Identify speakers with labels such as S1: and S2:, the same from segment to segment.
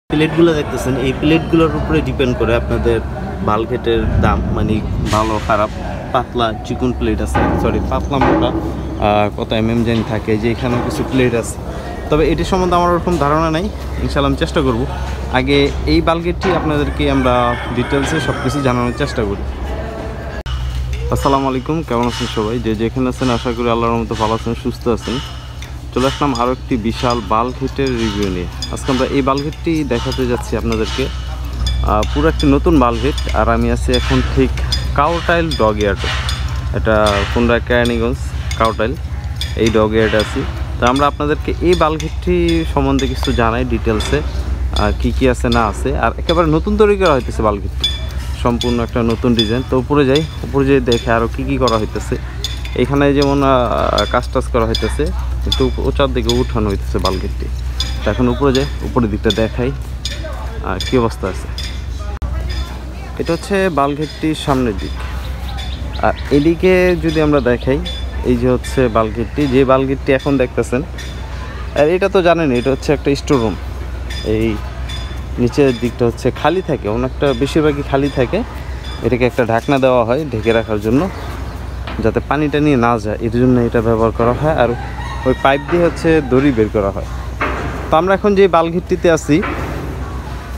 S1: প্লেটগুলো দেখতেছেন, এই প্লেটগুলোর উপরে ডিপেন্ড করে আপনাদের বাল্কহেডের দাম, মানে ভালো খারাপ। পাতলা চিকন প্লেট আছে, সরি পাতলা মোটা কত জানি থাকে, যে এখানেও কিছু প্লেট আছে। তবে এটি সম্বন্ধে আমার ওরকম ধারণা নাই, ইনশাআল্লাহ আমি চেষ্টা করব। আগে এই বাল্কহেডটি আপনাদেরকে আমরা ডিটেলসে সব কিছু জানানোর চেষ্টা করি। আসসালামু আলাইকুম, কেমন আছেন সবাই? যে যেখানে আছেন আশা করি আল্লাহর মতো ভালো আছেন, সুস্থ আছেন। চলে আসলাম আরও একটি বিশাল বাল্কহেডের রিভিউ নিয়ে। আজকে আমরা এই বাল্কহেডটি দেখাতে যাচ্ছি আপনাদেরকে, পুরো একটি নতুন বাল্কহেড। আর আমি আছি এখন ঠিক কাউটাইল ডগ ইয়ার্ডে, এটা কোনরা কেরানীগঞ্জ কাউটাইল, এই ডগ ইয়ার্ডে আছি। তো আমরা আপনাদেরকে এই বাল্কহেডটি সম্বন্ধে কিছু জানাই ডিটেলসে, কী কী আছে না আছে। আর একেবারে নতুন তৈরি করা হইতেছে বাল্কহেডটি, সম্পূর্ণ একটা নতুন ডিজাইন। তো উপরে যেয়ে দেখে আরও কী কী করা হইতেছে। এখানে যেমন কাজ টাজ করা হইতেছে, একটু উঁচার দিকে উঠানো হইতেছে বাল্কহেডটি। তো এখন উপরের দিকটা দেখাই কী অবস্থা আছে। এটা হচ্ছে বাল্কহেডটির সামনের দিক। আর এদিকে যদি আমরা দেখাই, এই যে হচ্ছে বাল্কহেডটি, যে বাল্কহেডটি এখন দেখতেছেন। আর এটা তো জানেন, এটা হচ্ছে একটা স্টোর রুম। এই নিচের দিকটা হচ্ছে খালি থাকে, অনেকটা বেশিরভাগই খালি থাকে। এটাকে একটা ঢাকনা দেওয়া হয় ঢেকে রাখার জন্য, যাতে পানিটা নিয়ে না যায়, এর জন্য এটা ব্যবহার করা হয়। আর ওই পাইপ দিয়ে হচ্ছে দড়ি বের করা হয়। তো আমরা এখন যে বাল্কহেডটিতে আছি,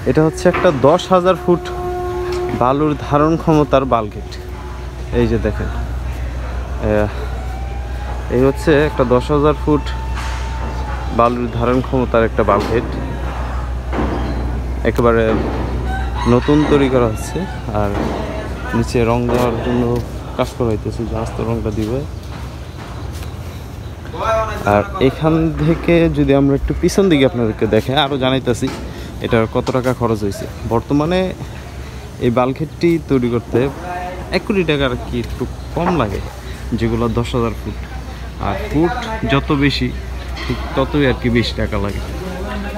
S1: এটা হচ্ছে একটা 10,000 ফুট বালুর ধারণ ক্ষমতার বাল্কহেড। এই যে দেখেন, এই হচ্ছে একটা 10,000 ফুট বালুর ধারণ ক্ষমতার একটা বাল্কহেড, একেবারে নতুন তৈরি করা হচ্ছে। আর নিচে রং দেওয়ার জন্য কাজ করা হইতেছে, যে আস্ত রংটা দিবে। আর এখান থেকে যদি আমরা একটু পিছন দিকে আপনাদেরকে দেখে আরও জানাইতেছি এটার কত টাকা খরচ হয়েছে। বর্তমানে এই বাল্কহেডটি তৈরি করতে 1 কোটি টাকা আর কি একটু কম লাগে, যেগুলো 10,000 ফুট। আর ফুট যত বেশি ঠিক ততই আর কি বেশি টাকা লাগে।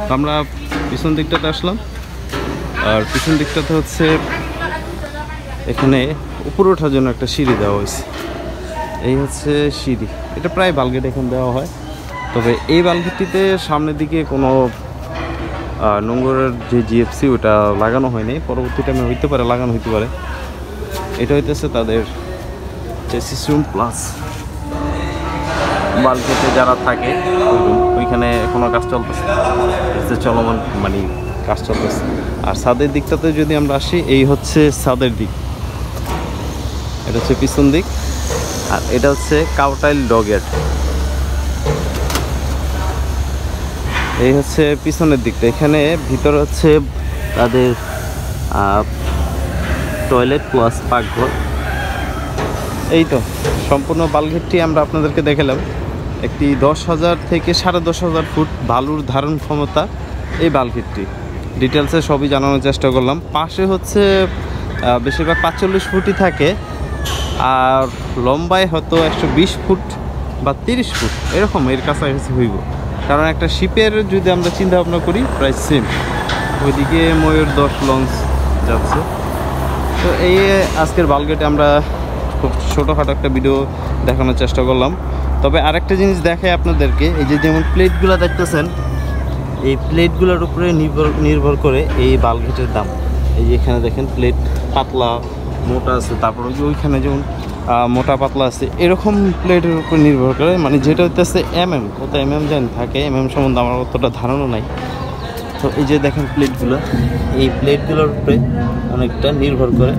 S1: তো আমরা পিছন দিকটাতে আসলাম। আর পিছন দিকটাতে হচ্ছে এখানে উপরে ওঠার জন্য একটা সিঁড়ি দেওয়া হয়েছে। এই হচ্ছে সিঁড়ি, এটা প্রায় বাল্কহেড এখন দেওয়া হয়। তবে এই বাল্কহেডটিতে সামনের দিকে কোনো নোংরের যে জিএফসি ওটা লাগানো হয়নি, পরবর্তী টাইমে হইতে পারে লাগানো হইতে পারে। এটা হইতেছে তাদের চেসিস রুম প্লাস বাল্কহেডে যারা থাকে ওইখানে এখনও কাজ চলতেছে, চলমান মানে কাজ চলতেছে। আর ছাদের দিকটাতে যদি আমরা আসি, এই হচ্ছে ছাদের দিক, এটা হচ্ছে পিছন দিক। আর এটা হচ্ছে কাউটাইল ডগ ইয়ার্ড, এই হচ্ছে পিছনের দিকটা। এখানে ভিতরে হচ্ছে তাদের টয়লেট প্লাস পাকঘর। এই তো সম্পূর্ণ বাল্কহেডটি আমরা আপনাদেরকে দেখালাম। একটি 10,000 থেকে 10,500 ফুট বালুর ধারণ ক্ষমতা এই বাল্কহেডটি, ডিটেলসে সবই জানানোর চেষ্টা করলাম। পাশে হচ্ছে বেশিরভাগ 45 ফুটই থাকে, আর লম্বায় হয়তো 120 ফুট বা 30 ফুট এরকম, এর কাছাকাছি হইব। কারণ একটা শিপের যদি আমরা চিন্তা ভাবনা করি, প্রায় সেম। ওইদিকে ময়ূর 10 লঞ্চ যাচ্ছে। তো এই আজকের বাল্কহেডে আমরা খুব ছোটোখাটো একটা ভিডিও দেখানোর চেষ্টা করলাম। তবে আরেকটা জিনিস দেখাই আপনাদেরকে, এই যে যেমন প্লেটগুলো দেখতেছেন, এই প্লেটগুলোর উপরে নির্ভর করে এই বাল্কহেডের দাম। এই যে এখানে দেখেন প্লেট পাতলা মোটা আছে, তারপর ওইখানে যেমন মোটা পাতলা আছে, এরকম প্লেটের উপর নির্ভর করে। মানে যেটা হইতেছে কত জানি থাকে, সম্বন্ধে আমার অতটা ধারণা নাই। তো এই যে দেখেন প্লেটগুলো, এই প্লেটগুলোর উপরে অনেকটা নির্ভর করে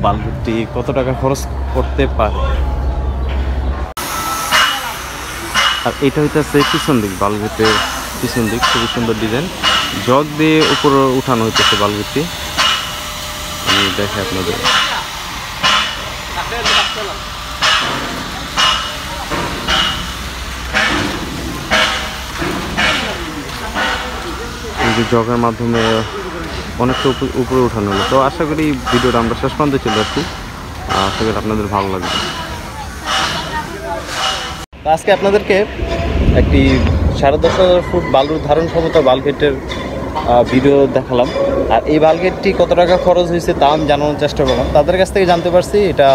S1: বাল্কহেডটি কত টাকা খরচ করতে পারে। আর এটা হইতেছে পিছন দিক, বাল্কহেডের পিছন দিক, খুবই সুন্দর ডিজাইন, জগ দিয়ে উপরে উঠানো হইতেছে বাল্কহেডটি। আমি দেখে আপনাদের, এই যে জগের মাধ্যমে অনেকটা উপরে উঠানো হলো। তো আশা করি ভিডিওটা আমরা শেষ পর্যন্ত চলে আসছি, আশা করি আপনাদের ভালো লাগবে। আজকে আপনাদেরকে একটি 10,500 ফুট বালুর ধারণ ক্ষমতা বাল্কহেডের ভিডিও দেখালাম। আর এই বাল্কহেডটি কত টাকা খরচ হয়েছে তা আমি জানানোর চেষ্টা করলাম। তাদের কাছ থেকে জানতে পারছি এটা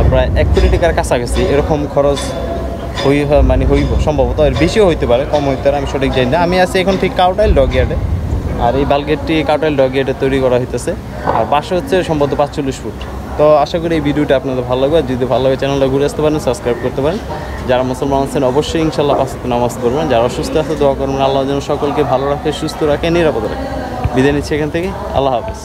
S1: প্রায় 1 কোটি টাকার কাছাকাছি এরকম খরচ হইব, সম্ভবত এর বেশিও হইতে পারে, কম হইতে পারে, আমি সঠিক জানি না। আমি আছি এখন ঠিক কাউটাইল ডগ ইয়ার্ডে। আর এই বালগেটটি কাউটাইল ডগ গেটে তৈরি করা হইতেছে, আর পাশে হচ্ছে সম্ভবত 45 ফুট। তো আশা করি এই ভিডিওটা আপনাদের ভালো লাগবে, যদি ভালো লাগে চ্যানেলটা ঘুরে আসতে পারেন, সাবস্ক্রাইব করতে পারেন। যারা মুসলমান আছেন অবশ্যই ইনশাল্লাহ 5 ওয়াক্ত নামাজ পড়বেন, যারা অসুস্থ আছে দোয়া করবেন আল্লাহ যেন সকলকে ভালো রাখে, সুস্থ রাখে, নিরাপদে রাখে। বিদায় নিচ্ছি এখান থেকে, আল্লাহ হাফেজ।